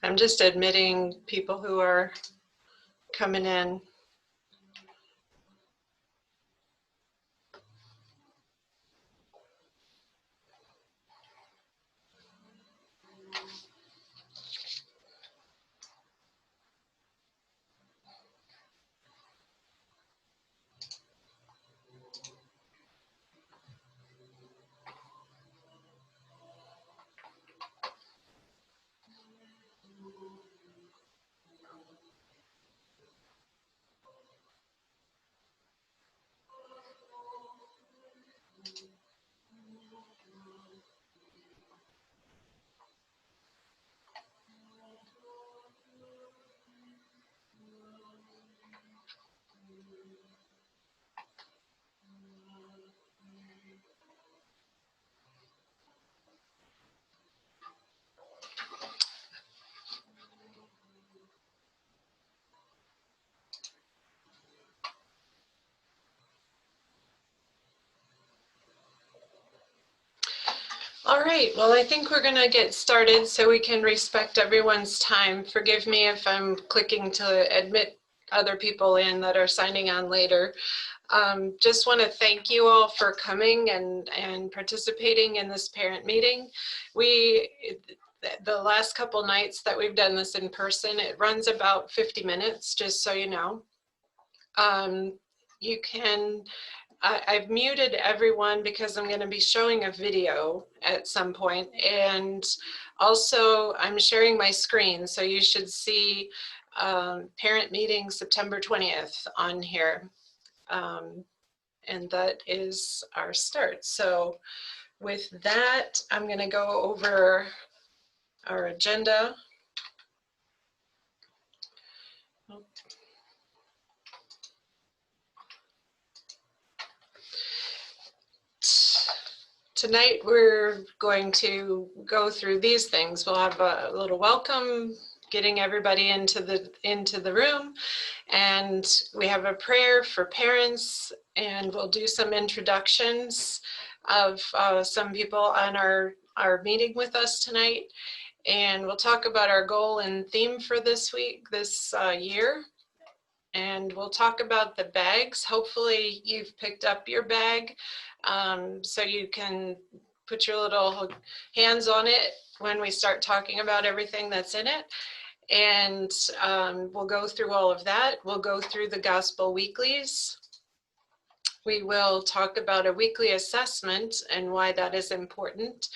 I'm just admitting people who are coming in. All right, well, I think we're gonna get started so we can respect everyone's time. Forgive me if I'm clicking to admit other people in that are signing on later. Just want to thank you all for coming and participating in this parent meeting. The last couple nights that we've done this in person, it runs about 50 minutes, just so you know. You can I've muted everyone because I'm going to be showing a video at some point, and also I'm sharing my screen, so you should see parent meeting September 20th on here, and that is our start. So with that, I'm going to go over our agenda. Tonight we're going to go through these things. We'll have a little welcome, getting everybody into the room, and we have a prayer for parents, and we'll do some introductions of some people on our meeting with us tonight, and we'll talk about our goal and theme for this year. And we'll talk about the bags. Hopefully you've picked up your bag, so you can put your little hands on it when we start talking about everything that's in it. And we'll go through all of that. We'll go through the Gospel Weeklies. We will talk about a weekly assessment and why that is important.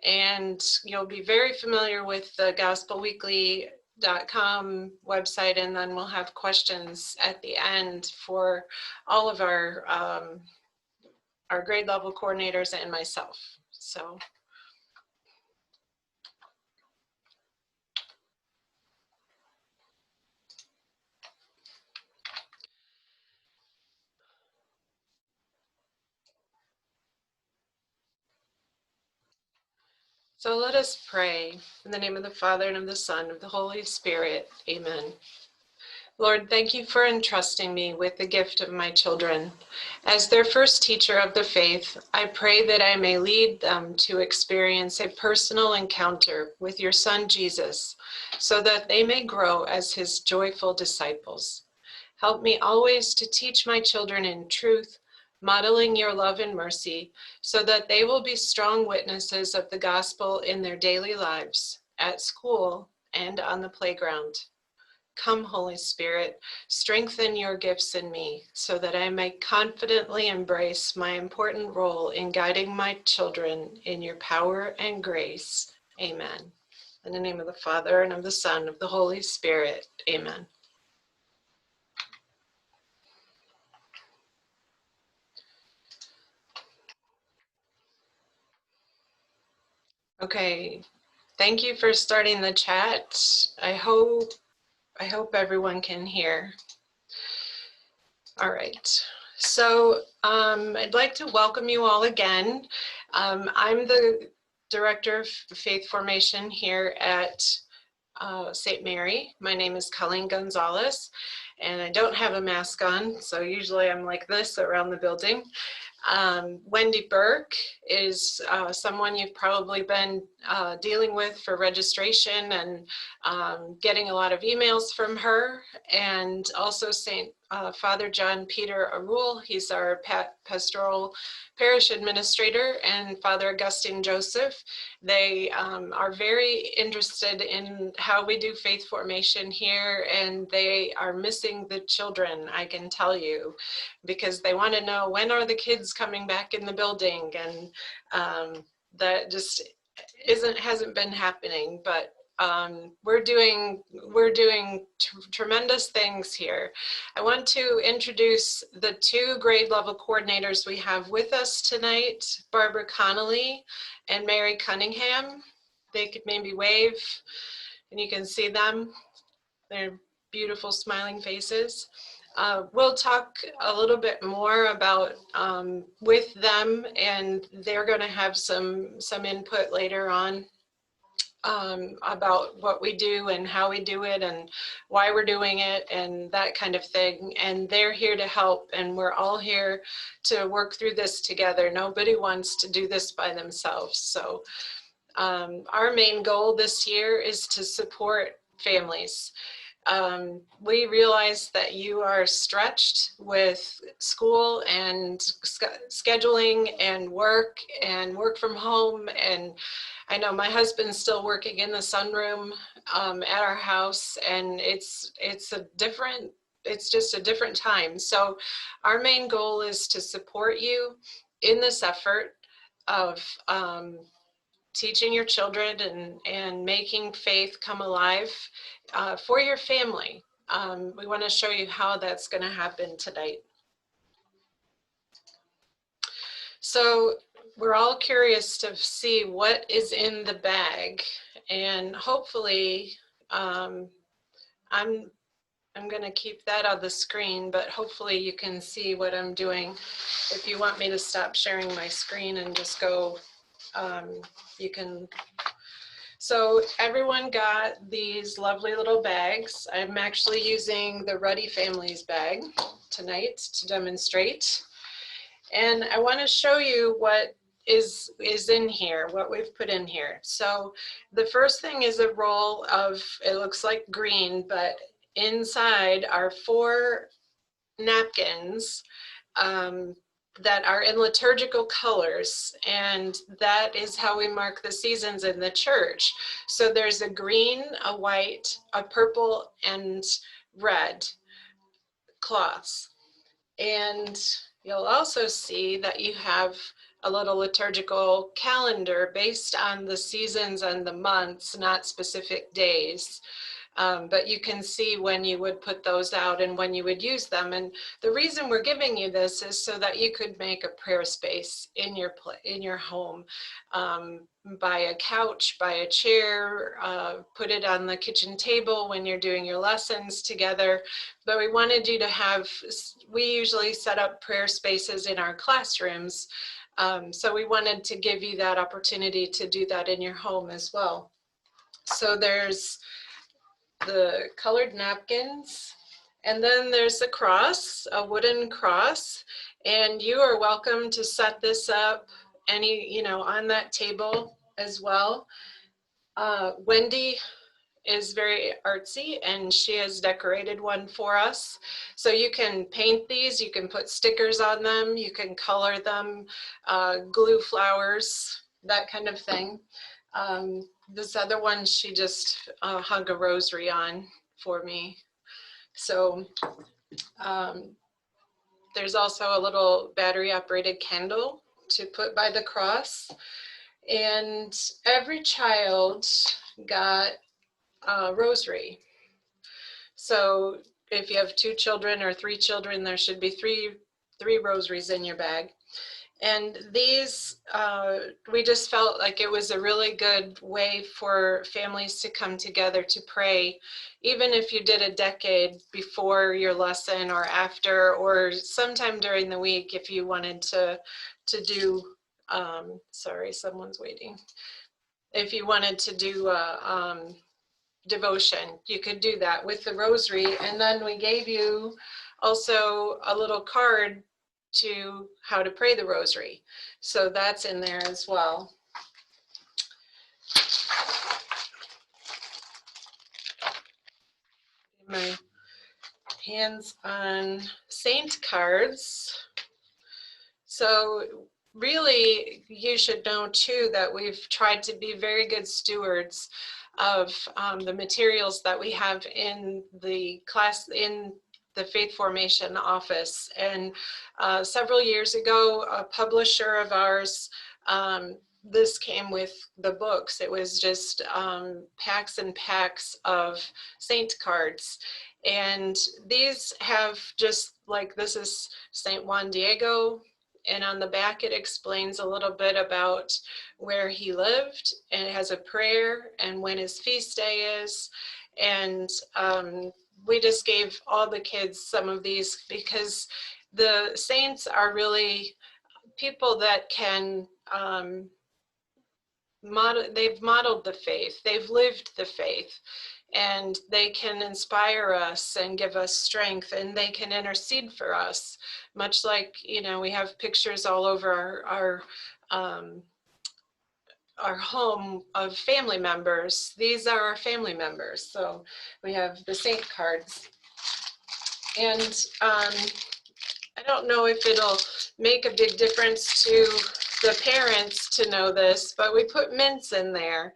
And you'll be very familiar with the gospelweekly.com website, and then we'll have questions at the end for all of our grade level coordinators and myself. So let us pray. In the name of the Father, and of the Son, and of the Holy Spirit. Amen. Lord, thank you for entrusting me with the gift of my children. As their first teacher of the faith, I pray that I may lead them to experience a personal encounter with your Son, Jesus, so that they may grow as his joyful disciples. Help me always to teach my children in truth, modeling your love and mercy, so that they will be strong witnesses of the gospel in their daily lives, at school, and on the playground. Come, Holy Spirit, strengthen your gifts in me, so that I may confidently embrace my important role in guiding my children in your power and grace. Amen. In the name of the Father, and of the Son, and of the Holy Spirit. Amen. Okay, thank you for starting the chat. I hope everyone can hear. All right, so I'd like to welcome you all again. I'm the Director of Faith Formation here at St. Mary. My name is Colleen Gonzalez, and I don't have a mask on, so usually I'm like this around the building. Wendy Burke is someone you've probably been dealing with for registration and getting a lot of emails from her. And also Father John Peter Arul, he's our pastoral parish administrator, and Father Augustine Joseph. They are very interested in how we do faith formation here, and they are missing the children, I can tell you, because they want to know, when are the kids coming back in the building? And that just hasn't been happening. But we're doing tremendous things here. I want to introduce the two grade level coordinators we have with us tonight, Barbara Connolly and Mary Cunningham. They could maybe wave and you can see them. They're beautiful smiling faces. We'll talk a little bit more about with them, and they're going to have some input later on about what we do and how we do it and why we're doing it and that kind of thing. And they're here to help, and we're all here to work through this together. Nobody wants to do this by themselves. So our main goal this year is to support families. We realize that you are stretched with school and scheduling and work from home. And I know my husband's still working in the sunroom at our house, and it's just a different time. So our main goal is to support you in this effort of teaching your children and making faith come alive for your family. We want to show you how that's going to happen tonight. So we're all curious to see what is in the bag, and hopefully I'm going to keep that on the screen, but hopefully you can see what I'm doing. If you want me to stop sharing my screen and just go, you can. So everyone got these lovely little bags. I'm actually using the Ruddy Family's bag tonight to demonstrate. And I want to show you what is in here, what we've put in here. So the first thing is a roll of, it looks like green, but inside are 4 napkins that are in liturgical colors, and that is how we mark the seasons in the church. So there's a green, a white, a purple, and red cloths. And you'll also see that you have a little liturgical calendar based on the seasons and the months, not specific days. But you can see when you would put those out and when you would use them. And the reason we're giving you this is so that you could make a prayer space in your home. Buy a couch, buy a chair, put it on the kitchen table when you're doing your lessons together. But we wanted you to have, we usually set up prayer spaces in our classrooms. So we wanted to give you that opportunity to do that in your home as well. So there's the colored napkins, and then there's a cross, a wooden cross, and you are welcome to set this up on that table as well. Wendy is very artsy, and she has decorated one for us. So you can paint these, you can put stickers on them, you can color them, glue flowers, that kind of thing. This other one, she just hung a rosary on for me. So there's also a little battery operated candle to put by the cross. And every child got a rosary. So if you have 2 children or 3 children, there should be three rosaries in your bag. And these, we just felt like it was a really good way for families to come together to pray, even if you did a decade before your lesson or after, or sometime during the week if you wanted to do, sorry, someone's waiting. If you wanted to do devotion, you could do that with the rosary. And then we gave you also a little card to how to pray the rosary. So that's in there as well. My hands on saint cards. So really, you should know too that we've tried to be very good stewards of the materials that we have in the class, in the faith formation office. And several years ago, a publisher of ours, this came with the books. It was just packs and packs of saint cards. And these have just like, this is Saint Juan Diego, and on the back it explains a little bit about where he lived, and it has a prayer and when his feast day is. And we just gave all the kids some of these because the saints are really people that can they've modeled the faith, they've lived the faith, and they can inspire us and give us strength, and they can intercede for us, much like, you know, we have pictures all over our home of family members. These are our family members. So we have the saint cards. And I don't know if it'll make a big difference to the parents to know this, but we put mints in there.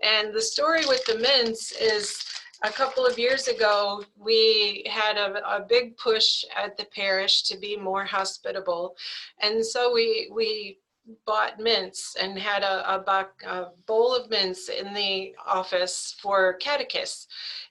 And the story with the mints is a couple of years ago, we had a big push at the parish to be more hospitable. And so we bought mints and had a bowl of mints in the office for catechists.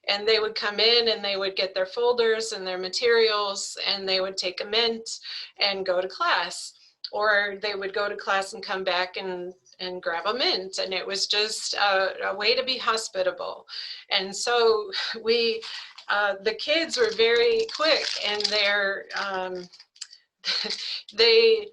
And they would come in and they would get their folders and their materials, and they would take a mint and go to class. Or they would go to class and come back and grab a mint. And it was just a way to be hospitable. And so we, the kids were very quick, and they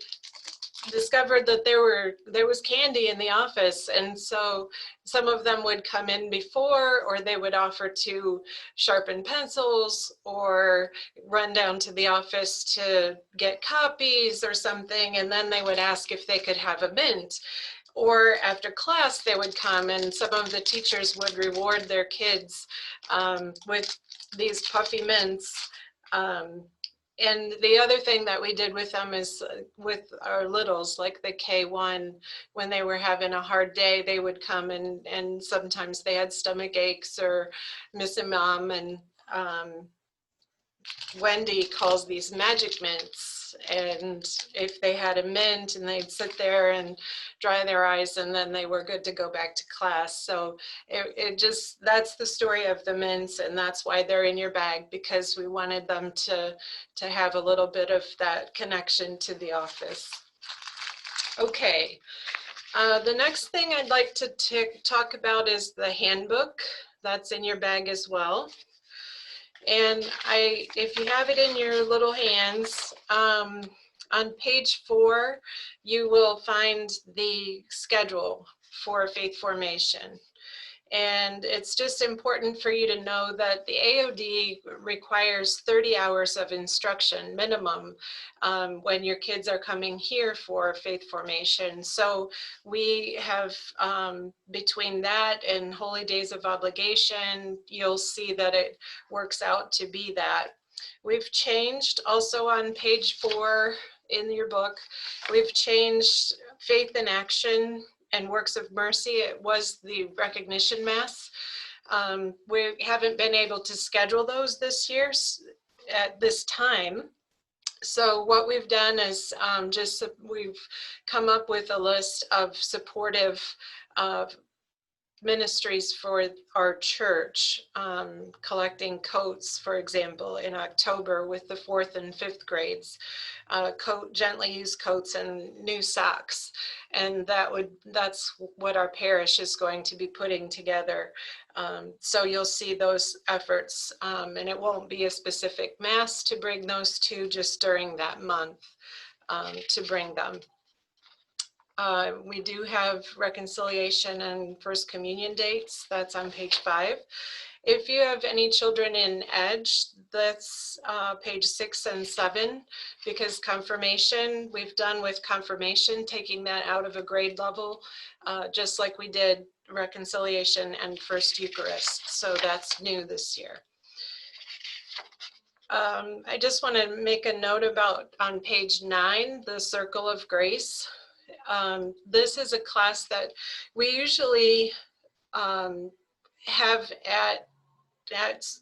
discovered that there was candy in the office. And so some of them would come in before, or they would offer to sharpen pencils or run down to the office to get copies or something. And then they would ask if they could have a mint. Or after class, they would come, and some of the teachers would reward their kids with these puffy mints. And the other thing that we did with them is with our littles, like the K-1, when they were having a hard day, they would come, and sometimes they had stomach aches or missing mom. And Wendy calls these magic mints. And if they had a mint, and they'd sit there and dry their eyes, and then they were good to go back to class. So it just, that's the story of the mints, and that's why they're in your bag, because we wanted them to have a little bit of that connection to the office. Okay, the next thing I'd like to talk about is the handbook. That's in your bag as well. And if you have it in your little hands, on page 4, you will find the schedule for faith formation. And it's just important for you to know that the AOD requires 30 hours of instruction minimum when your kids are coming here for faith formation. So we have, between that and Holy Days of Obligation, you'll see that it works out to be that. We've changed also on page 4 in your book, we've changed Faith in Action and Works of Mercy. It was the recognition mass. We haven't been able to schedule those this year at this time. So what we've done is we've come up with a list of supportive ministries for our church, collecting coats, for example, in October with the 4th and 5th grades, gently used coats and new socks. And that's what our parish is going to be putting together. So you'll see those efforts, and it won't be a specific mass to bring those to, just during that month to bring them. We do have reconciliation and First Communion dates. That's on page 5. If you have any children in EDGE, that's page 6 and 7, because confirmation, we've done with confirmation, taking that out of a grade level, just like we did reconciliation and First Eucharist. So that's new this year. I just want to make a note about on page 9, the Circle of Grace. This is a class that we usually have at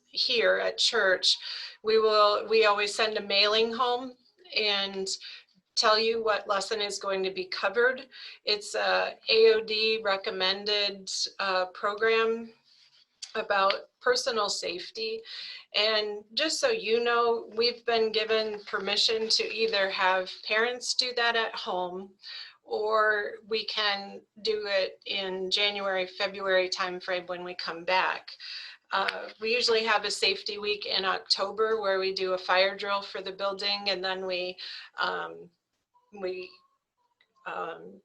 here at church. We always send a mailing home and tell you what lesson is going to be covered. It's a AOD recommended program about personal safety. And just so you know, we've been given permission to either have parents do that at home, or we can do it in January, February timeframe when we come back. We usually have a safety week in October where we do a fire drill for the building, and then we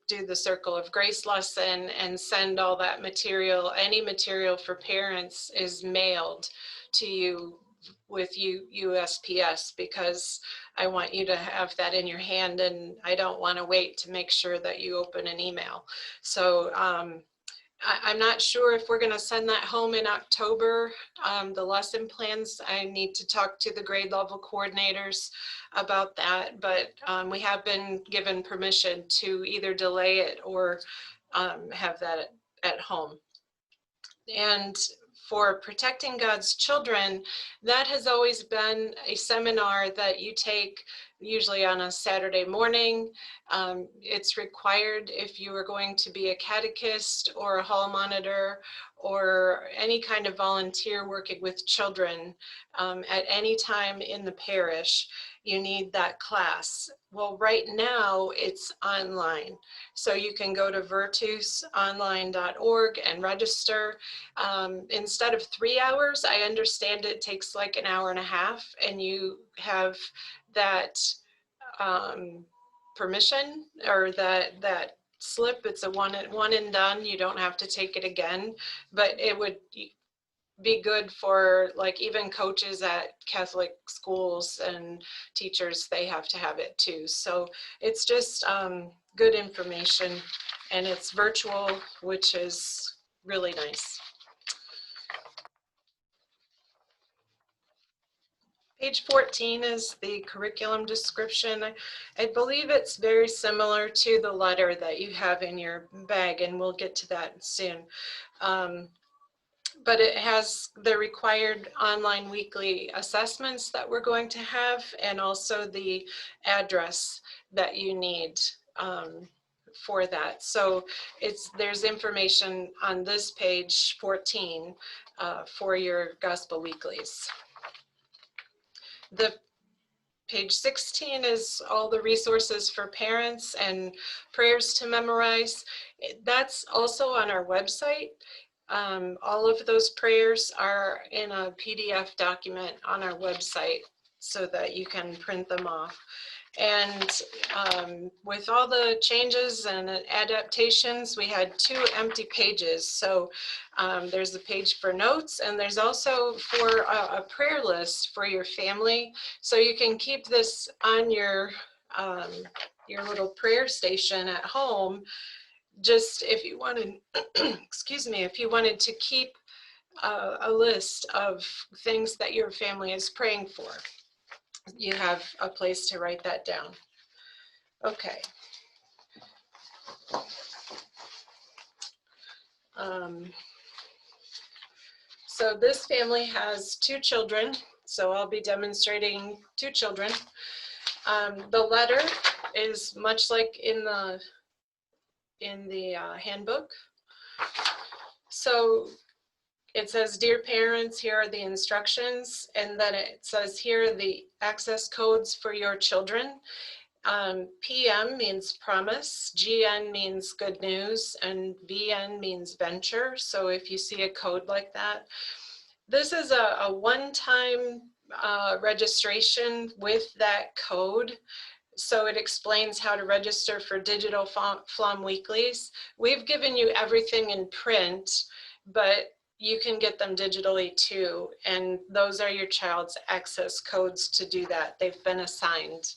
do the Circle of Grace lesson and send all that material. Any material for parents is mailed to you with USPS, because I want you to have that in your hand, and I don't want to wait to make sure that you open an email. So I'm not sure if we're going to send that home in October. The lesson plans, I need to talk to the grade level coordinators about that, but we have been given permission to either delay it or have that at home. And for protecting God's children, that has always been a seminar that you take usually on a Saturday morning. It's required if you are going to be a catechist or a hall monitor or any kind of volunteer working with children at any time in the parish. You need that class. Well, right now it's online. So you can go to virtusonline.org and register. Instead of 3 hours, I understand it takes like an hour and a half, and you have that permission, or that slip. It's a one and done. You don't have to take it again, but it would be good for like even coaches at Catholic schools and teachers. They have to have it too. So it's just good information, and it's virtual, which is really nice. Page 14 is the curriculum description. I believe it's very similar to the letter that you have in your bag, and we'll get to that soon. But it has the required online weekly assessments that we're going to have, and also the address that you need for that. So there's information on this page 14 for your Gospel Weeklies. The page 16 is all the resources for parents and prayers to memorize. That's also on our website. All of those prayers are in a PDF document on our website so that you can print them off. And with all the changes and adaptations, we had 2 empty pages. So there's a page for notes, and there's also for a prayer list for your family. So you can keep this on your little prayer station at home. Just if you wanted, excuse me, if you wanted to keep a list of things that your family is praying for, you have a place to write that down. Okay. So this family has 2 children, so I'll be demonstrating 2 children. The letter is much like in the handbook. So it says, "Dear parents, here are the instructions," and then it says here the access codes for your children. PM means promise, GN means good news, and VN means venture. So if you see a code like that, this is a one-time registration with that code. So it explains how to register for digital Flom Weeklies. We've given you everything in print, but you can get them digitally too. And those are your child's access codes to do that. They've been assigned.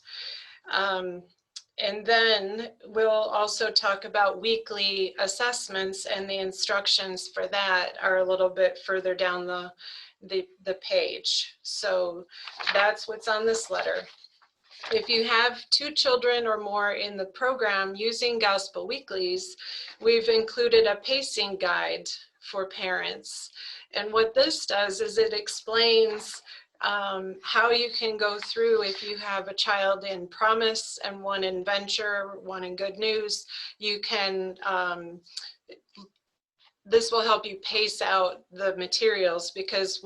And then we'll also talk about weekly assessments, and the instructions for that are a little bit further down the page. So that's what's on this letter. If you have 2 children or more in the program using Gospel Weeklies, we've included a pacing guide for parents. And what this does is it explains how you can go through if you have a child in Promise and one in Venture, one in Good News. You can this will help you pace out the materials, because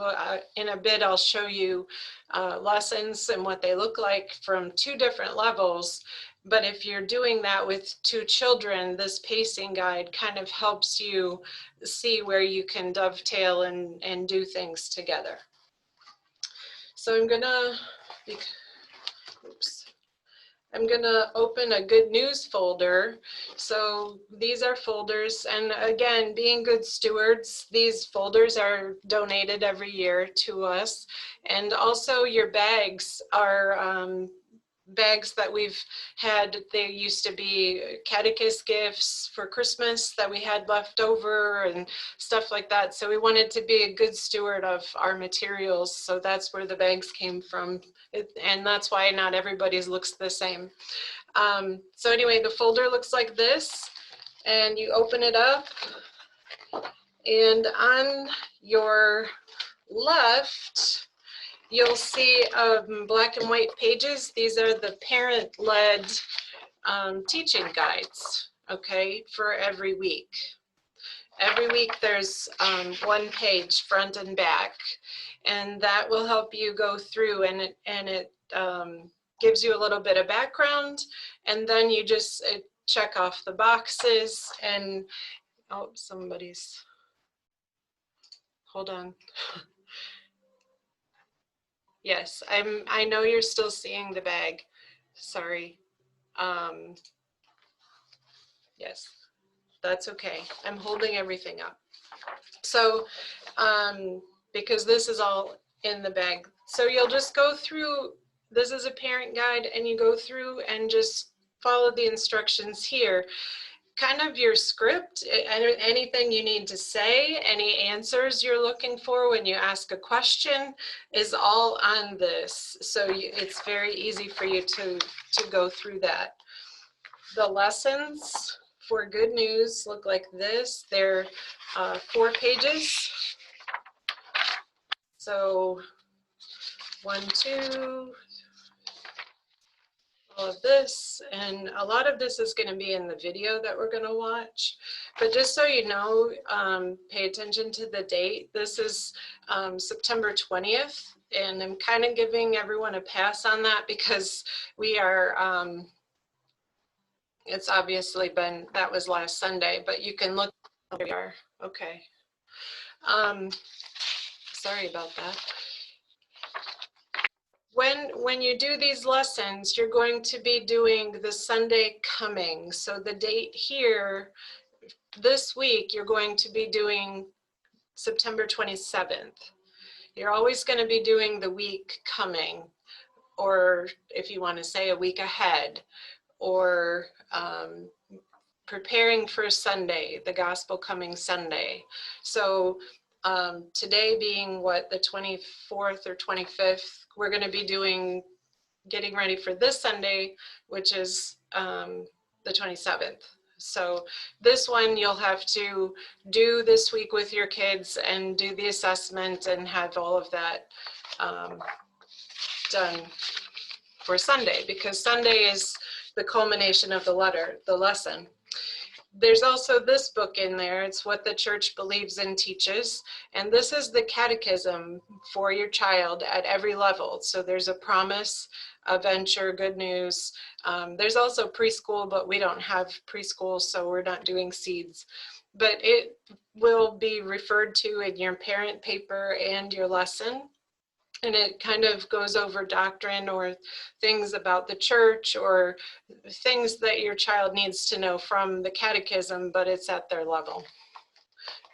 in a bit I'll show you lessons and what they look like from 2 different levels. But if you're doing that with 2 children, this pacing guide kind of helps you see where you can dovetail and do things together. So I'm gonna open a good news folder. So these are folders, and again, being good stewards, these folders are donated every year to us. And also your bags are bags that we've had. They used to be catechist gifts for Christmas that we had left over and stuff like that. So we wanted to be a good steward of our materials. So that's where the bags came from. And that's why not everybody's looks the same. So anyway, the folder looks like this, and you open it up, and on your left, you'll see black and white pages. These are the parent-led teaching guides, okay, for every week. Every week there's 1 page, front and back, and that will help you go through, and it gives you a little bit of background, and then you just check off the boxes. And oh, somebody's, hold on. Yes, I know you're still seeing the bag. Sorry. Yes, that's okay. I'm holding everything up. So, because this is all in the bag. So you'll just go through, this is a parent guide, and you go through and just follow the instructions here. Kind of your script, anything you need to say, any answers you're looking for when you ask a question is all on this. So it's very easy for you to go through that. The lessons for Good News look like this. They're 4 pages. So 1, 2, all of this, and a lot of this is going to be in the video that we're going to watch. But just so you know, pay attention to the date. This is September 20th, and I'm kind of giving everyone a pass on that because we are, it's obviously been, that was last Sunday, but you can look where we are. Okay. Sorry about that. When you do these lessons, you're going to be doing the Sunday coming. So the date here, this week, you're going to be doing September 27th. You're always going to be doing the week coming, or if you want to say a week ahead, or preparing for Sunday, the Gospel Coming Sunday. So today being what, the 24th or 25th, we're going to be getting ready for this Sunday, which is the 27th. So this one you'll have to do this week with your kids and do the assessment and have all of that done for Sunday, because Sunday is the culmination of the lesson. There's also this book in there. It's What the Church Believes and Teaches. And this is the catechism for your child at every level. So there's a Promise, a Venture, Good News. There's also preschool, but we don't have preschool, so we're not doing seeds. But it will be referred to in your parent paper and your lesson. And it kind of goes over doctrine or things about the church or things that your child needs to know from the catechism, but it's at their level.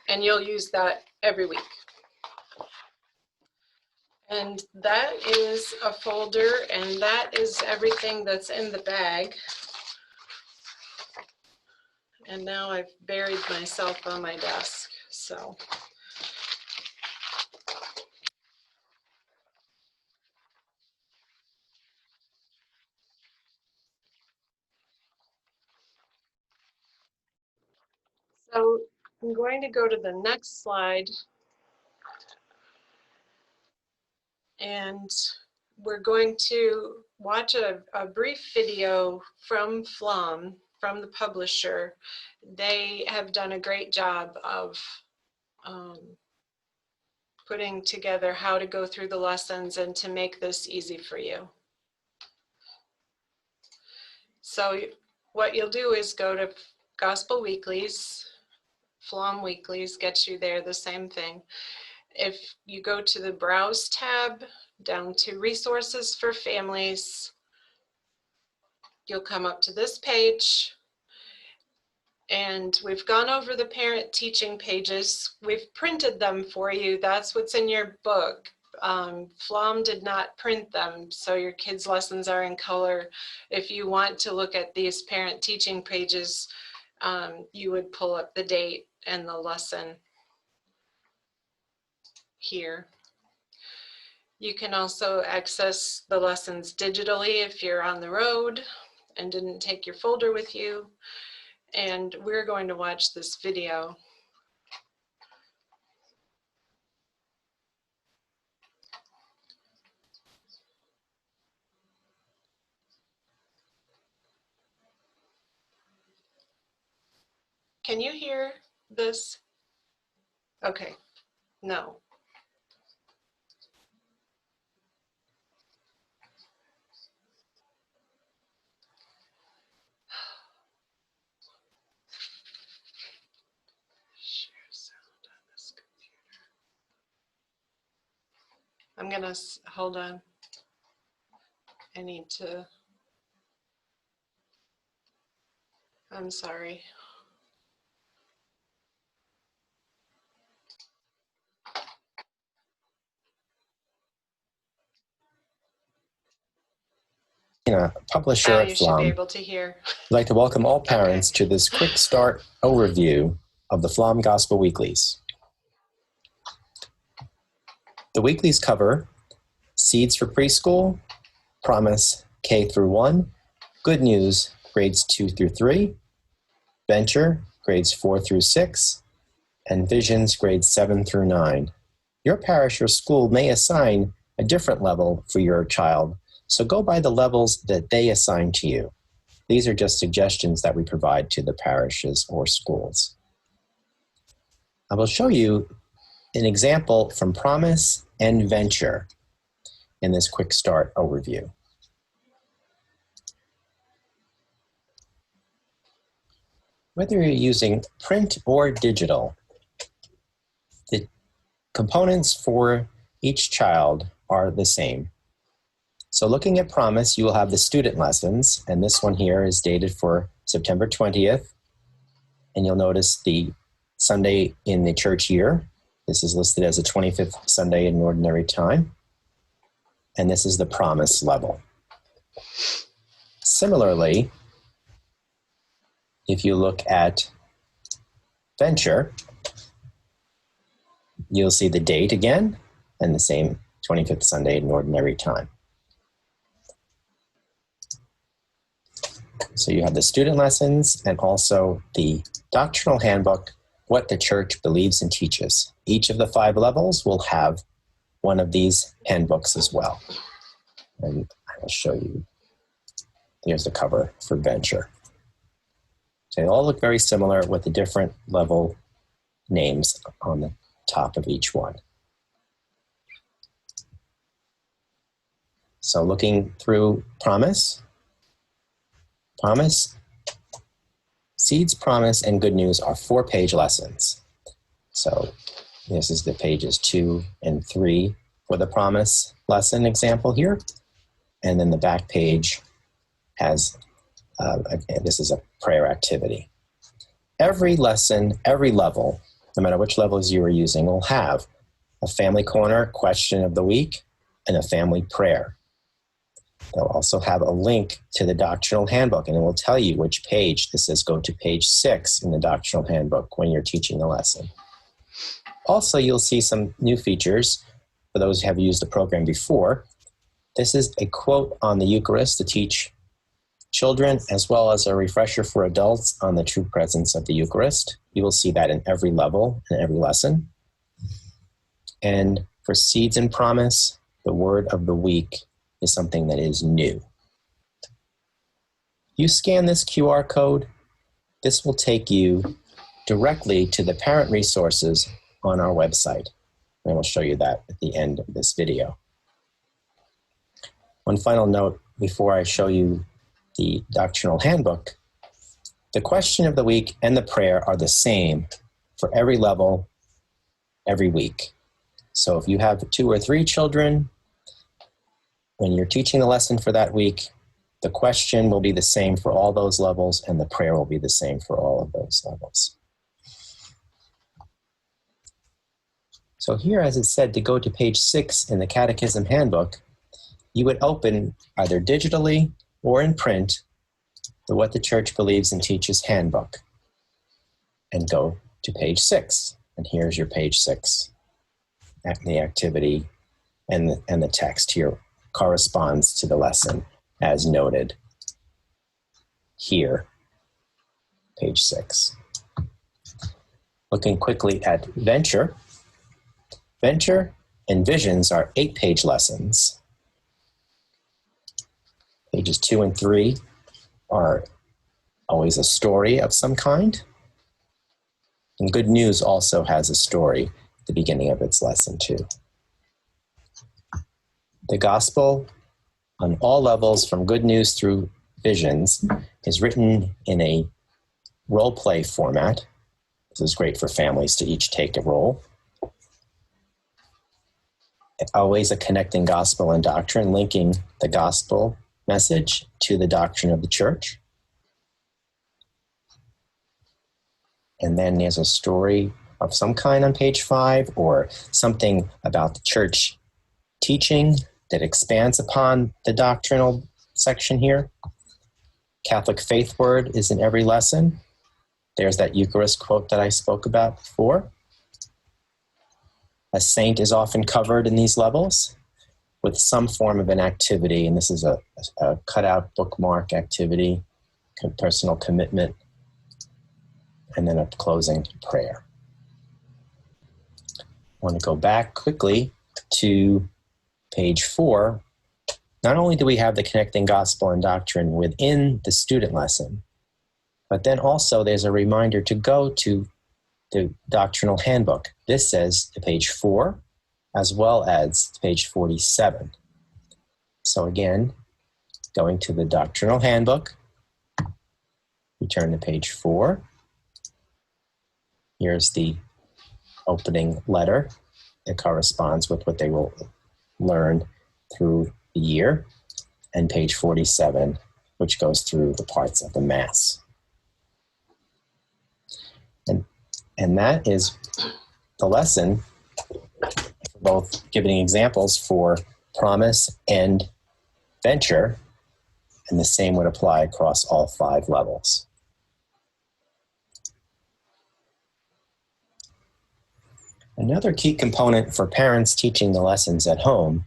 And you'll use that every week. And that is a folder, and that is everything that's in the bag. And now I've buried myself on my desk, so. So I'm going to go to the next slide, and we're going to watch a brief video from Flom, from the publisher. They have done a great job of putting together how to go through the lessons and to make this easy for you. So what you'll do is go to Gospel Weeklies, Flom Weeklies gets you there, the same thing. If you go to the Browse tab, down to Resources for Families, you'll come up to this page. And we've gone over the parent teaching pages. We've printed them for you. That's what's in your book. Flom did not print them, so your kids' lessons are in color. If you want to look at these parent teaching pages, you would pull up the date and the lesson here. You can also access the lessons digitally if you're on the road and didn't take your folder with you. And we're going to watch this video. Can you hear this? Okay, no. Share sound on this computer. I'm gonna, hold on. I need to, I'm sorry. Publisher Now at you should be Flom. able to hear. I'd like to welcome all parents to this quick start overview of the Flom Gospel Weeklies. The weeklies cover Seeds for Preschool, Promise K through 1, Good News grades 2 through 3, Venture grades 4 through 6, and Visions grades 7 through 9. Your parish or school may assign a different level for your child, so go by the levels that they assign to you. These are just suggestions that we provide to the parishes or schools. I will show you an example from Promise and Venture in this quick start overview. Whether you're using print or digital, the components for each child are the same. So looking at Promise, you will have the student lessons, and this one here is dated for September 20th. And you'll notice the Sunday in the church year. This is listed as the 25th Sunday in Ordinary Time. And this is the Promise level. Similarly, if you look at Venture, you'll see the date again and the same 25th Sunday in Ordinary Time. So you have the student lessons and also the doctrinal handbook, What the Church Believes and Teaches. Each of the 5 levels will have one of these handbooks as well. And I will show you. Here's the cover for Venture. So they all look very similar with the different level names on the top of each one. So looking through Promise, Seeds, Promise, and Good News are 4-page lessons. So this is the pages 2 and 3 for the promise lesson example here. And then the back page has, this is a prayer activity. Every lesson, every level, no matter which levels you are using, will have a family corner question of the week and a family prayer. They'll also have a link to the doctrinal handbook, and it will tell you which page. This says go to page 6 in the doctrinal handbook when you're teaching the lesson. Also, you'll see some new features for those who have used the program before. This is a quote on the Eucharist to teach children, as well as a refresher for adults on the true presence of the Eucharist. You will see that in every level and every lesson. And for Seeds and Promise, the word of the week is something that is new. You scan this QR code, this will take you directly to the parent resources on our website. And we'll show you that at the end of this video. One final note before I show you the doctrinal handbook. The question of the week and the prayer are the same for every level, every week. So if you have 2 or 3 children, when you're teaching the lesson for that week, the question will be the same for all those levels, and the prayer will be the same for all of those levels. So here, as it said, to go to page 6 in the Catechism Handbook, you would open either digitally or in print the What the Church Believes and Teaches Handbook and go to page 6. And here's your page 6. The activity and the text here corresponds to the lesson as noted here, page 6. Looking quickly at Venture. Venture and Visions are 8-page lessons. Pages 2 and 3 are always a story of some kind. And Good News also has a story at the beginning of its lesson too. The Gospel on all levels from Good News through Visions is written in a role play format. This is great for families to each take a role. Always a connecting gospel and doctrine, linking the gospel message to the doctrine of the church. And then there's a story of some kind on page 5, or something about the church teaching that expands upon the doctrinal section here. Catholic faith word is in every lesson. There's that Eucharist quote that I spoke about before. A saint is often covered in these levels with some form of an activity, and this is a cutout bookmark activity, personal commitment, and then a closing prayer. I want to go back quickly to page 4. Not only do we have the connecting gospel and doctrine within the student lesson, but then also there's a reminder to go to the doctrinal handbook. This says to page 4, as well as to page 47. So again, going to the doctrinal handbook, we turn to page 4. Here's the opening letter that corresponds with what they will learn through the year, and page 47, which goes through the parts of the Mass. And that is the lesson, both giving examples for Promise and Venture, and the same would apply across all 5 levels. Another key component for parents teaching the lessons at home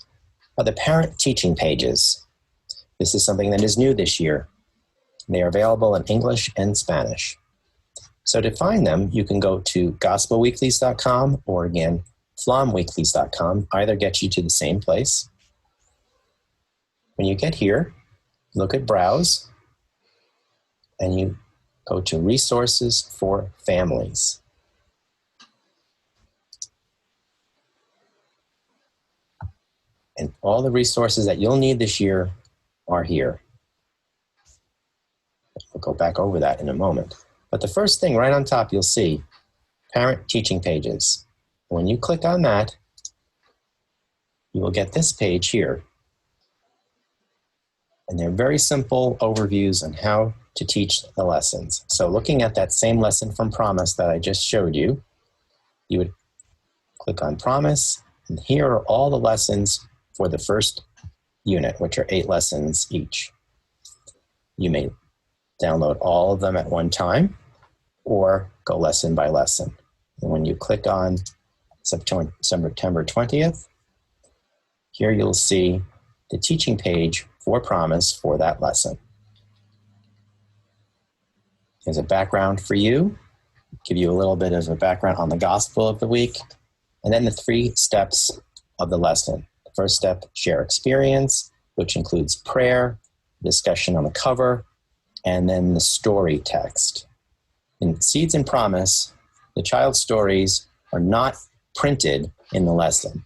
are the parent teaching pages. This is something that is new this year. They are available in English and Spanish. So to find them, you can go to gospelweeklies.com or again, flomweeklies.com. Either gets you to the same place. When you get here, look at Browse, and you go to Resources for Families. And all the resources that you'll need this year are here. We'll go back over that in a moment. But the first thing right on top, you'll see Parent Teaching Pages. When you click on that, you will get this page here. And they're very simple overviews on how to teach the lessons. So looking at that same lesson from Promise that I just showed you, you would click on Promise, and here are all the lessons for the first unit, which are 8 lessons each. You may download all of them at one time or go lesson by lesson. And when you click on September 20th, here you'll see the teaching page for Promise for that lesson. Here's a background for you, give you a little bit of a background on the Gospel of the week, and then the 3 steps of the lesson. The first step, share experience, which includes prayer, discussion on the cover, and then the story text. In Seeds and Promise, the child's stories are not printed in the lesson.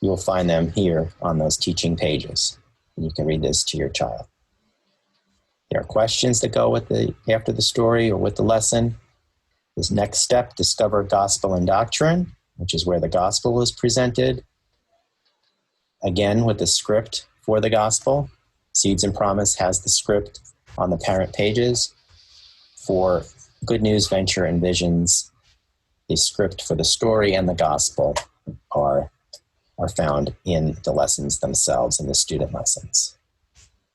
You will find them here on those teaching pages. And you can read this to your child. There are questions that go with after the story or with the lesson. This next step, discover gospel and doctrine, which is where the gospel is presented. Again, with the script for the gospel. Seeds and Promise has the script on the parent pages. For Good News, Venture, and Visions, the script for the story and the gospel are found in the lessons themselves, in the student lessons.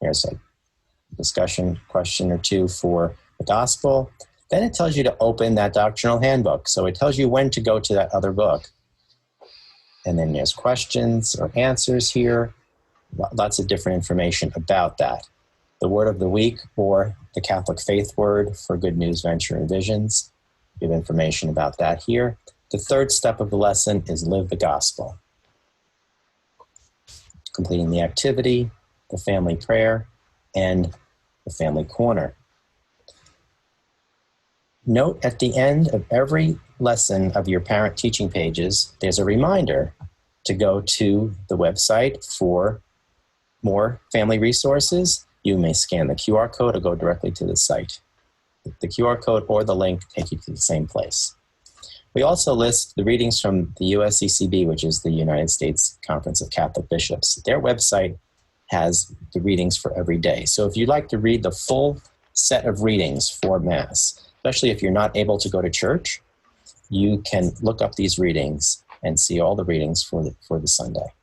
Here's a discussion question or two for the gospel. Then it tells you to open that doctrinal handbook. So it tells you when to go to that other book. And then there's questions or answers here. Lots of different information about that. The word of the week, or the Catholic faith word for Good News, Venture, and Visions. Give information about that here. The third step of the lesson is live the gospel. Completing the activity, the family prayer, and the family corner. Note at the end of every lesson of your parent teaching pages, there's a reminder to go to the website for more family resources. You may scan the QR code or go directly to the site. The QR code or the link take you to the same place. We also list the readings from the USCCB, which is the United States Conference of Catholic Bishops. Their website has the readings for every day. So if you'd like to read the full set of readings for Mass, especially if you're not able to go to church, you can look up these readings and see all the readings for the Sunday.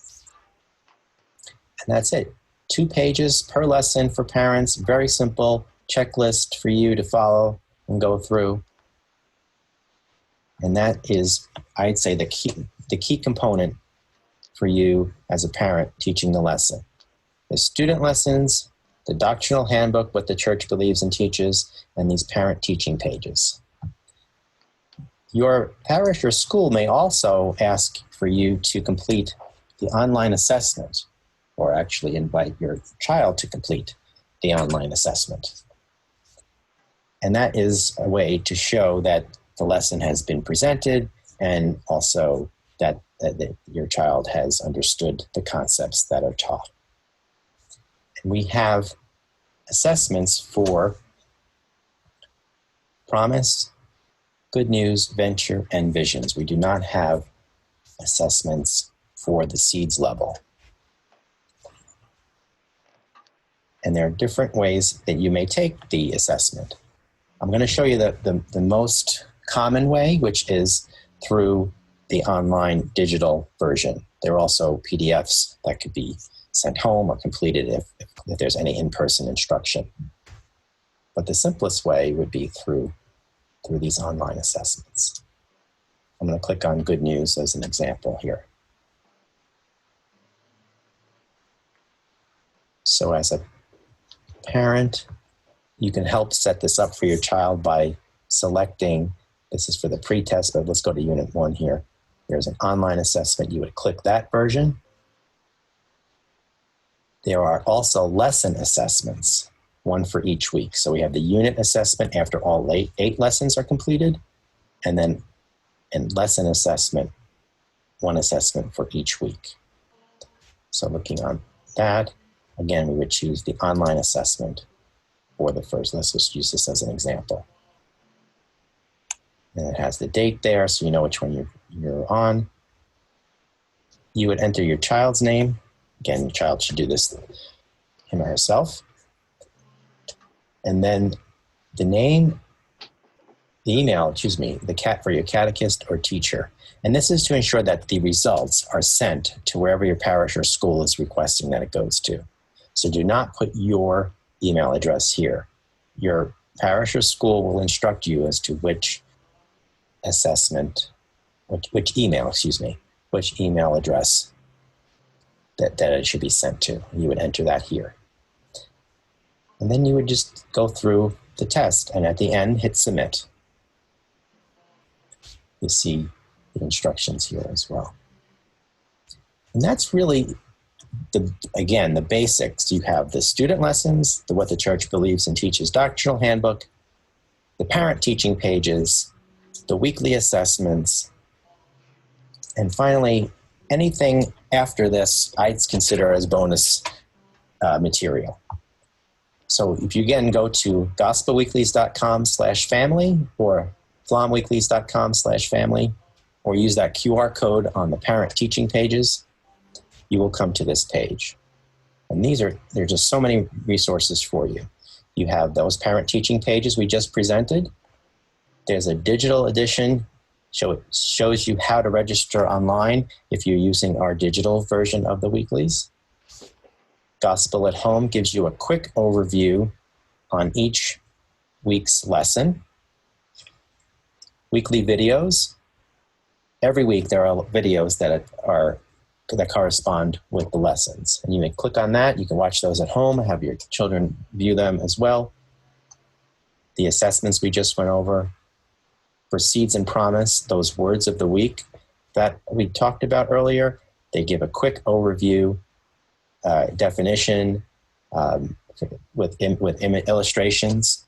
And that's it. 2 pages per lesson for parents. Very simple checklist for you to follow and go through. And that is, I'd say, the key component for you as a parent teaching the lesson. The student lessons, the doctrinal handbook, what the church believes and teaches, and these parent teaching pages. Your parish or school may also ask for you to complete the online assessment, or actually invite your child to complete the online assessment. And that is a way to show that the lesson has been presented, and also that your child has understood the concepts that are taught. And we have assessments for Promise, Good News, Venture, and Visions. We do not have assessments for the Seeds level. And there are different ways that you may take the assessment. I'm going to show you the most common way, which is through the online digital version. There are also PDFs that could be sent home or completed if there's any in-person instruction. But the simplest way would be through these online assessments. I'm going to click on Good News as an example here. So as a parent, you can help set this up for your child by selecting, this is for the pre-test, but let's go to Unit 1 here. There's an online assessment. You would click that version. There are also lesson assessments, one for each week. So we have the unit assessment after all 8 lessons are completed, and then in lesson assessment, 1 assessment for each week. So looking on that, again, we would choose the online assessment for the first. Let's just use this as an example. And it has the date there, so you know which one you're on. you would enter your child's name. Again, your child should do this, him or herself. And then the name, the email, for your catechist or teacher. And this is to ensure that the results are sent to wherever your parish or school is requesting that it goes to. So do not put your email address here. Your parish or school will instruct you as to which email address that it should be sent to. You would enter that here. And then you would just go through the test, and at the end, hit submit. You see the instructions here as well. And that's really, the basics. You have the student lessons, what the church believes and teaches doctrinal handbook, the parent teaching pages, the weekly assessments, and finally, anything after this I'd consider as bonus material. So if you again go to gospelweeklies.com/family or flomweeklies.com/family, or use that QR code on the parent teaching pages, you will come to this page. And there's just so many resources for you. You have those parent teaching pages we just presented. There's a digital edition, shows you how to register online if you're using our digital version of the weeklies. Gospel at Home gives you a quick overview on each week's lesson. Weekly videos. Every week there are videos that correspond with the lessons. And you may click on that. You can watch those at home, have your children view them as well. The assessments we just went over. For Seeds and Promise, those words of the week that we talked about earlier, they give a quick overview, definition with illustrations,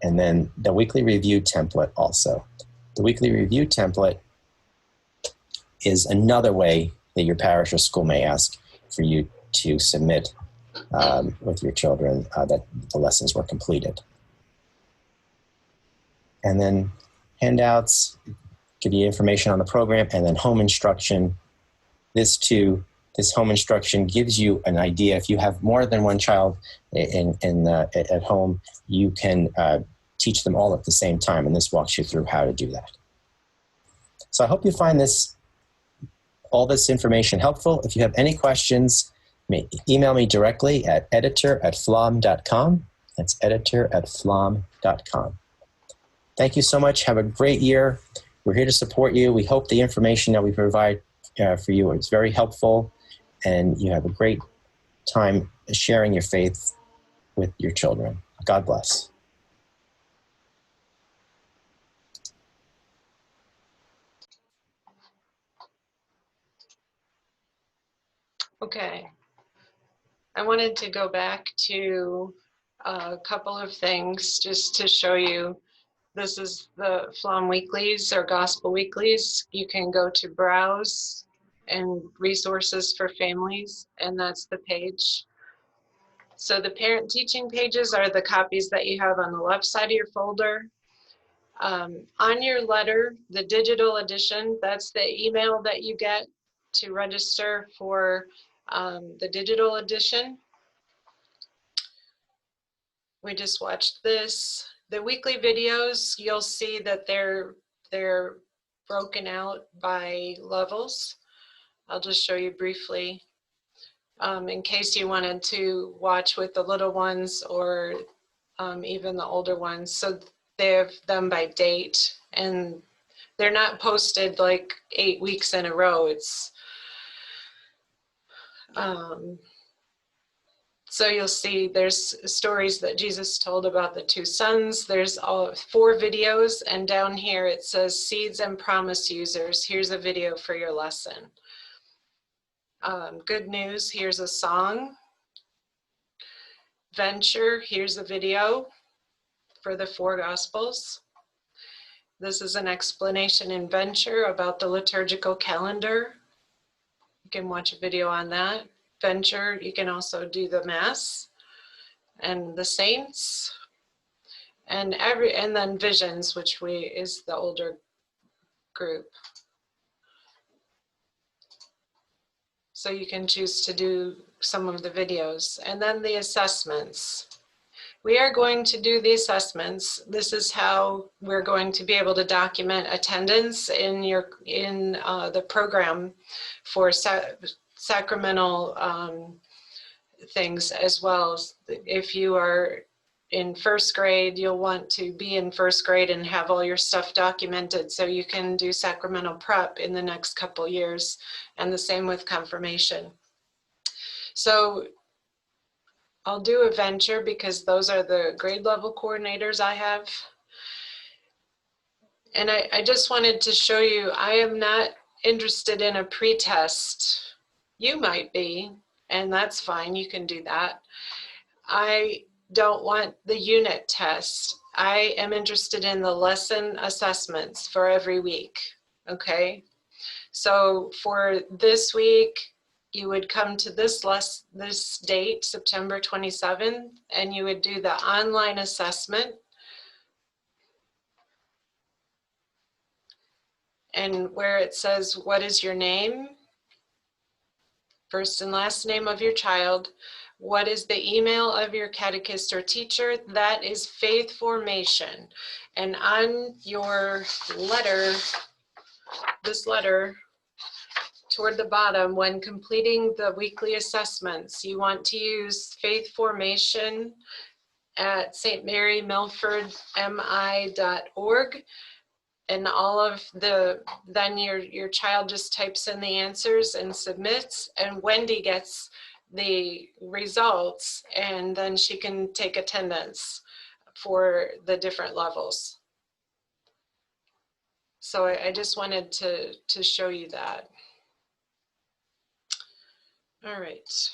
and then the weekly review template also. The weekly review template is another way that your parish or school may ask for you to submit with your children that the lessons were completed. And then handouts give you information on the program, and then home instruction. This home instruction gives you an idea. If you have more than one child at home, you can teach them all at the same time, and this walks you through how to do that. So I hope you find all this information helpful. If you have any questions, email me directly at editor@flom.com. That's editor@flom.com. Thank you so much. Have a great year. We're here to support you. We hope the information that we provide for you is very helpful, and you have a great time sharing your faith with your children. God bless. Okay. I wanted to go back to a couple of things just to show you. This is the Flom Weeklies or Gospel Weeklies. You can go to Browse and Resources for Families, and that's the page. So the parent teaching pages are the copies that you have on the left side of your folder. On your letter, the digital edition, that's the email that you get to register for the digital edition. We just watched this. The weekly videos, you'll see that they're broken out by levels. I'll just show you briefly in case you wanted to watch with the little ones or even the older ones. So they have them by date, and they're not posted like 8 weeks in a row. It's so you'll see there's stories that Jesus told about the two sons. There's 4 videos, and down here it says Seeds and Promise users. Here's a video for your lesson. Good news, here's a song. Venture, here's a video for the 4 Gospels. This is an explanation in Venture about the liturgical calendar. You can watch a video on that. Venture, you can also do the Mass and the Saints, and then Visions, which is the older group. So you can choose to do some of the videos. And then the assessments. We are going to do the assessments. This is how we're going to be able to document attendance in the program for sacramental things as well. If you are in first grade, you'll want to be in first grade and have all your stuff documented so you can do sacramental prep in the next couple years, and the same with confirmation. So I'll do a venture because those are the grade level coordinators I have. And I just wanted to show you, I am not interested in a pretest. You might be, and that's fine, you can do that. I don't want the unit test. I am interested in the lesson assessments for every week, okay? So for this week, you would come to this date, September 27th, and you would do the online assessment. And where it says, what is your name? First and last name of your child. What is the email of your catechist or teacher? That is faith formation. And on your letter, this letter, toward the bottom, when completing the weekly assessments, you want to use faith formation at stmarymilfordmi.org. And all of then your child just types in the answers and submits, and Wendy gets the results, and then she can take attendance for the different levels. So I just wanted to show you that. All right.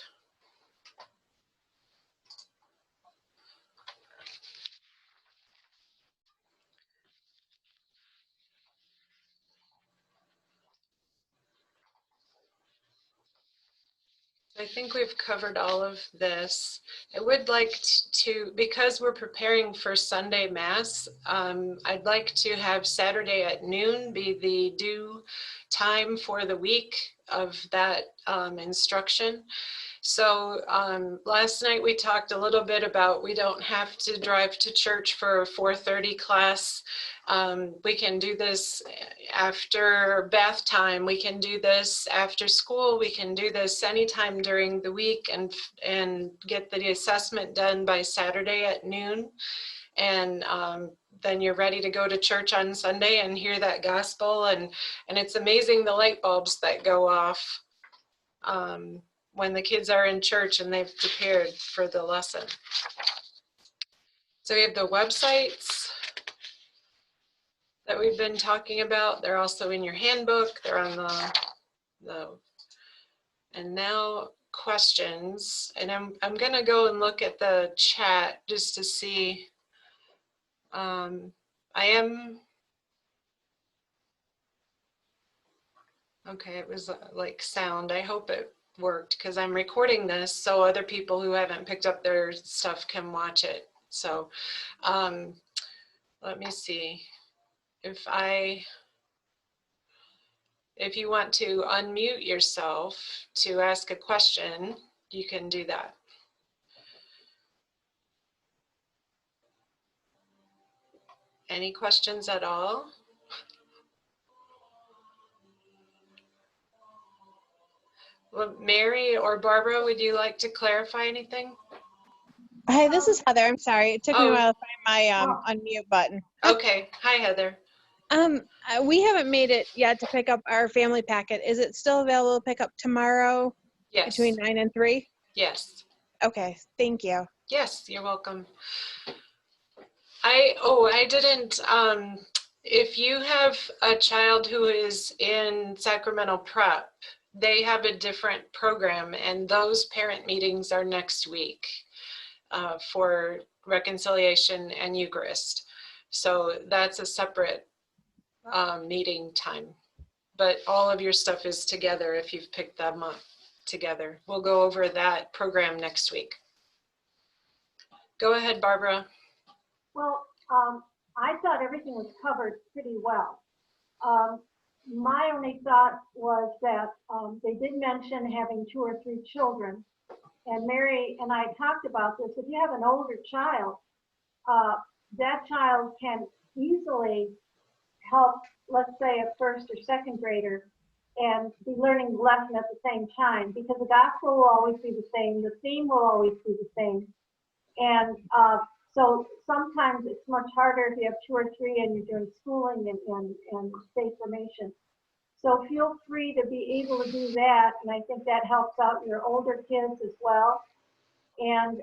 I think we've covered all of this. I would like to, because we're preparing for Sunday Mass, I'd like to have Saturday at noon be the due time for the week of that instruction. So last night we talked a little bit about we don't have to drive to church for a 4:30 class. We can do this after bath time. We can do this after school. We can do this anytime during the week and get the assessment done by Saturday at noon. And then you're ready to go to church on Sunday and hear that gospel. And it's amazing the light bulbs that go off when the kids are in church and they've prepared for the lesson. So we have the websites that we've been talking about. They're also in your handbook. They're on and now questions. And I'm gonna go and look at the chat just to see. Okay, it was like sound. I hope it worked because I'm recording this so other people who haven't picked up their stuff can watch it. So let me see. If you want to unmute yourself to ask a question, you can do that. Any questions at all? Well, Mary or Barbara, would you like to clarify anything? Hi, this is Heather. I'm sorry. It took me a while to find my unmute button. Okay. Hi, Heather. We haven't made it yet to pick up our family packet. Is it still available to pick up tomorrow? Yes. Between 9 and 3? Yes. Okay, thank you. Yes, you're welcome. I didn't, if you have a child who is in sacramental prep, they have a different program, and those parent meetings are next week for reconciliation and Eucharist. So that's a separate meeting time, but all of your stuff is together if you've picked them up together. We'll go over that program next week. Go ahead, Barbara. Well, I thought everything was covered pretty well. My only thought was that they did mention having 2 or 3 children. And Mary and I talked about this. If you have an older child, that child can easily help, let's say, a first or second grader and be learning the lesson at the same time, because the gospel will always be the same, the theme will always be the same. And so sometimes it's much harder if you have 2 or 3 and you're doing schooling and faith formation. So feel free to be able to do that, and I think that helps out your older kids as well. And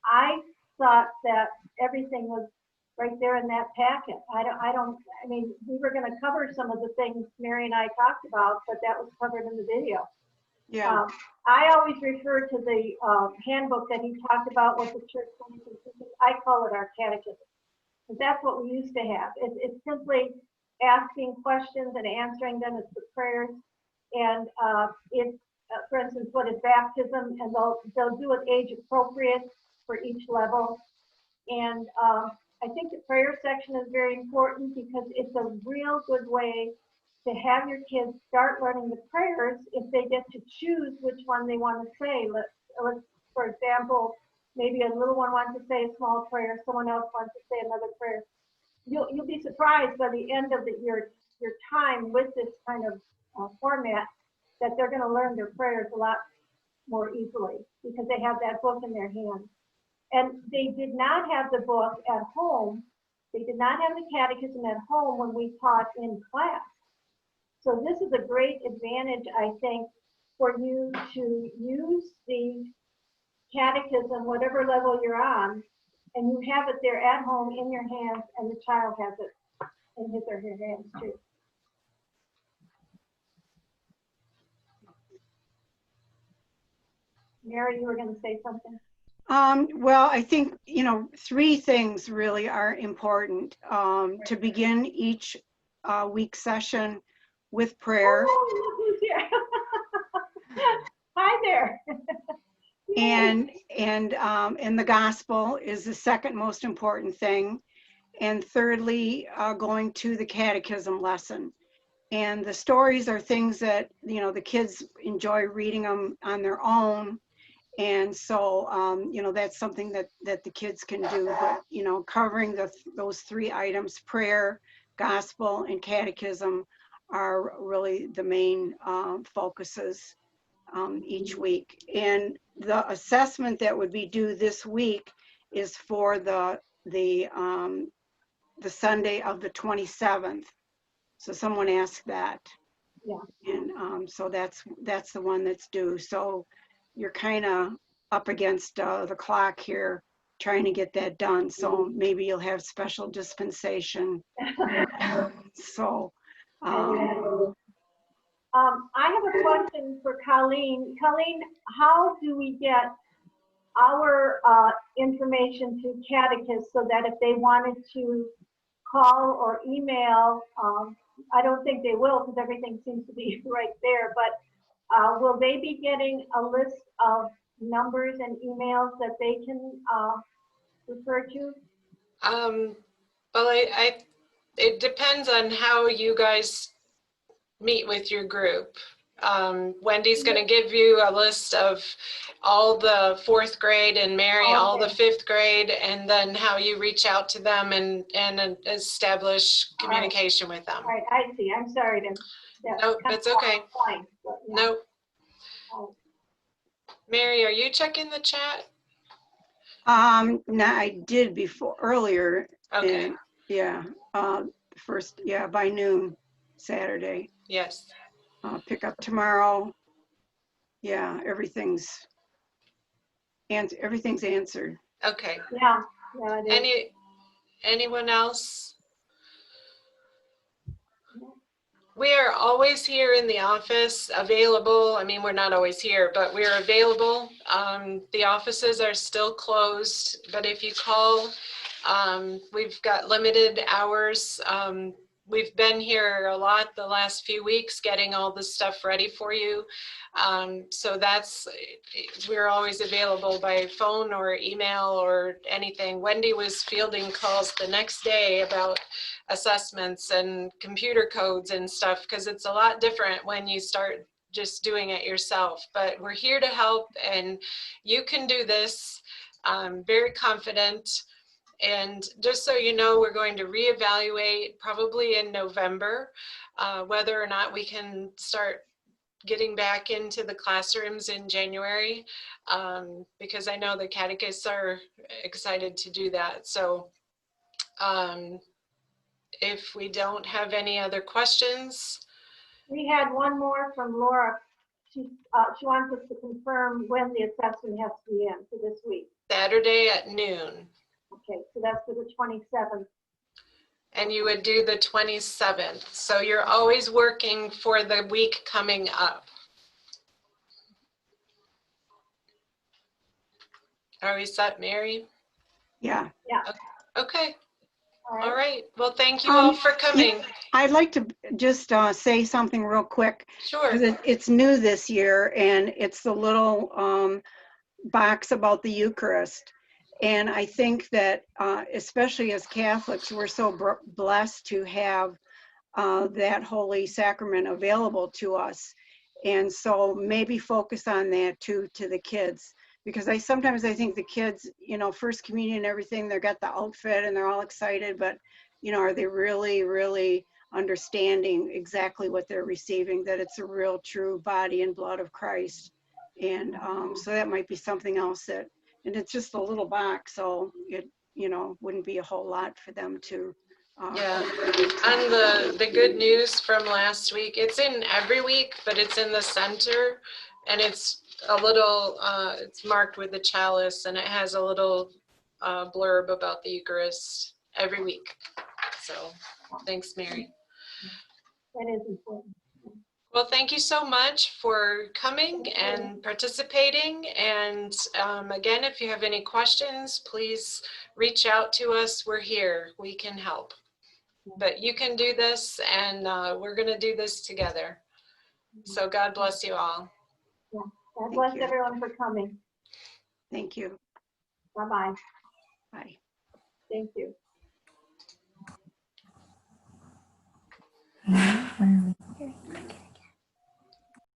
I thought that everything was right there in that packet. I mean, we were going to cover some of the things Mary and I talked about, but that was covered in the video. Yeah. I always refer to the handbook that he talked about with the church. I call it our catechism, because that's what we used to have. It's simply asking questions and answering them. It's the prayers, and it's for instance, what is baptism, and they'll do it age appropriate for each level. And I think the prayer section is very important, because it's a real good way to have your kids start learning the prayers if they get to choose which one they want to say. Let's, for example, maybe a little one wants to say a small prayer, someone else wants to say another prayer. You'll be surprised by the end of your time with this kind of format that they're going to learn their prayers a lot more easily, because they have that book in their hand. And they did not have the book at home. They did not have the catechism at home when we taught in class. So this is a great advantage, I think, for you to use the catechism, whatever level you're on, and you have it there at home in your hands, and the child has it in his or her hands too. Mary, you were going to say something? Well, I think, 3 things really are important. To begin each week session with prayer. Oh, look who's here. Hi there. And the gospel is the second most important thing. And thirdly, going to the catechism lesson. And the stories are things that, the kids enjoy reading them on their own. And so, that's something that the kids can do. But, covering those 3 items, prayer, gospel, and catechism, are really the main focuses each week. And the assessment that would be due this week is for the Sunday of the 27th. So someone asked that. Yeah. And so that's the one that's due. So you're kind of up against the clock here trying to get that done. So maybe you'll have special dispensation. So. I have a question for Colleen. Colleen, how do we get our information to catechists so that if they wanted to call or email, I don't think they will, because everything seems to be right there, but will they be getting a list of numbers and emails that they can refer to? Well, it depends on how you guys meet with your group. Wendy's going to give you a list of all the 4th grade, and Mary all the 5th grade, and then how you reach out to them and establish communication with them. All right, I see. I'm sorry to. Nope, that's okay. Fine, but, yeah. Nope. Oh. Mary, are you checking the chat? No, I did earlier. Okay. And, yeah, first, by noon Saturday. Yes. Pick up tomorrow. Yeah, everything's answered. Okay. Yeah, it is. Anyone else? We are always here in the office, available. I mean, we're not always here, but we're available. The offices are still closed, but if you call, we've got limited hours. we've been here a lot the last few weeks getting all the stuff ready for you. So we're always available by phone or email or anything. Wendy was fielding calls the next day about assessments and computer codes and stuff, because it's a lot different when you start just doing it yourself. But we're here to help, and you can do this. I'm very confident. And just so you know, we're going to reevaluate probably in November whether or not we can start getting back into the classrooms in January, because I know the catechists are excited to do that. So if we don't have any other questions. We had one more from Laura. She wants us to confirm when the assessment has to be in for this week. Saturday at noon. Okay, so that's for the 27th. And you would do the 27th. So you're always working for the week coming up. Are we set, Mary? Yeah. Okay. All right. All right. Well, thank you all for coming. I'd like to just say something real quick. Sure. Because it's new this year, and it's the little box about the Eucharist. And I think that, especially as Catholics, we're so blessed to have that Holy Sacrament available to us. And so maybe focus on that too, to the kids. Because sometimes I think the kids, First Communion and everything, they got the outfit and they're all excited, but, are they really, really understanding exactly what they're receiving, that it's a real, true body and blood of Christ? And so that might be something else and it's just a little box, so it, wouldn't be a whole lot for them to. Yeah. And the good news from last week, it's in every week, but it's in the center, and it's a little, it's marked with the chalice, and it has a little blurb about the Eucharist every week. So thanks, Mary. That is important. Well, thank you so much for coming and participating. And again, if you have any questions, please reach out to us. We're here. We can help. But you can do this, and we're going to do this together. So God bless you all. Yeah. God bless everyone for coming. Thank you. Bye-bye. Bye. Thank you.